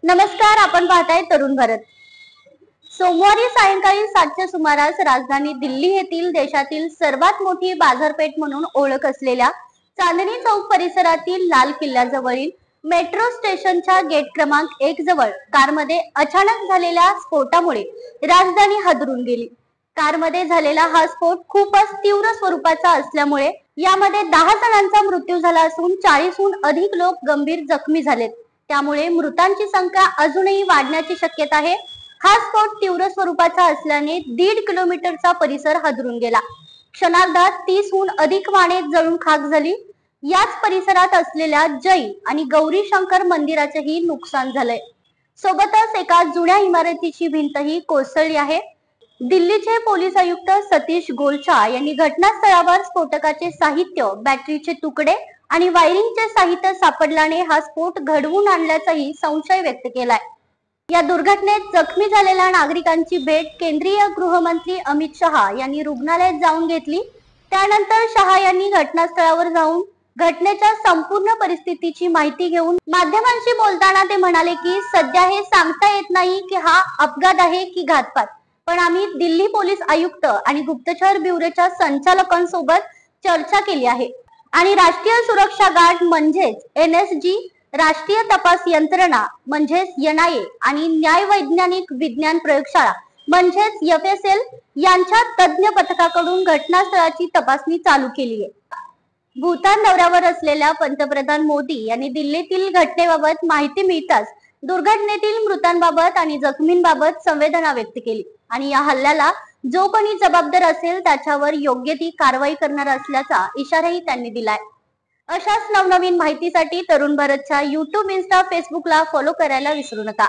नमस्कार, आपण पाहताय तरुण भारत। सोमवारी सायंकाळी 7च्या सुमारास राजधानी दिल्ली येथील देशातील सर्वात मोठी बाजारपेठ म्हणून ओळख असलेल्या चांदणी चौक परिसरातील लाल किल्ल्याजवळील मेट्रो स्टेशनच्या गेट क्रमांक 1 जवळ कारमध्ये अचानक झालेल्या स्फोटामुळे राजधानी हादरून गेली। कारमध्ये झालेला हा स्फोट खूपच तीव्र स्वरूपाचा असल्यामुळे यामध्ये 10 जणांचा मृत्यू झाला असून 40हून अधिक लोक गंभीर जखमी झालेत। त्यामुळे मृतांची संख्या अजूनही वाढण्याची शक्यता आहे। हा स्फोट तीव्र स्वरूपाचा असल्याने 1.5 किलोमीटरचा परिसर हादरून गेला। क्षणार्धात 30हून अधिक वाहने जळून खाक झाली। याच परिसरात असलेल्या जैन आणि गौरी शंकर मंदिराचेही नुकसान झालंय। सोबतच एका जुन्या इमारतीची भिंतही कोसळली आहे। दिल्लीचे पोलीस आयुक्त सतीश गोलचा यांनी घटनास्थळावर स्फोटकाचे साहित्य, बॅटरीचे तुकडे आणि वायरिंगचे साहित्य सापडल्याने हा स्फोट घडवून आणल्याचाही संशय व्यक्त केलाय। या दुर्घटनेत जखमी झालेल्या नागरिकांची भेट केंद्रीय गृहमंत्री अमित शहा यांनी रुग्णालयात जाऊन घेतली। त्यानंतर शहा यांनी घटनास्थळावर जाऊन घटनेच्या संपूर्ण परिस्थितीची माहिती घेऊन माध्यमांशी बोलताना ते म्हणाले की सध्या हे सांगता येत नाही की हा अपघात आहे की घातपात, पण आम्ही दिल्ली पोलीस आयुक्त आणि गुप्तचर ब्युरोच्या संचालकांसोबत चर्चा केली आहे आणि राष्ट्रीय सुरक्षा गार्ड म्हणजेच एनएसजी, राष्ट्रीय तपास यंत्रणा म्हणजेच एनआयए आणि न्याय वैज्ञानिक विज्ञान प्रयोगशाळा म्हणजेच एफएसएल यांच्या तज्ञ पथकाकडून घटनास्थळाची तपासणी चालू केली आहे। भूतान दौऱ्यावर असलेल्या पंतप्रधान मोदी यांनी दिल्लीतील घटनेबाबत माहिती मिळताच दुर्घटनेतील मृतांबाबत आणि जखमींबाबत संवेदना व्यक्त केली आणि या हल्ल्याला जो कोणी जबाबदार असेल त्याच्यावर योग्य ती कारवाई करणार असल्याचा इशाराही त्यांनी दिलाय। अशाच नवनवीन माहितीसाठी तरुण भारतच्या YouTube, Insta, Facebookला फॉलो करायला विसरू नका।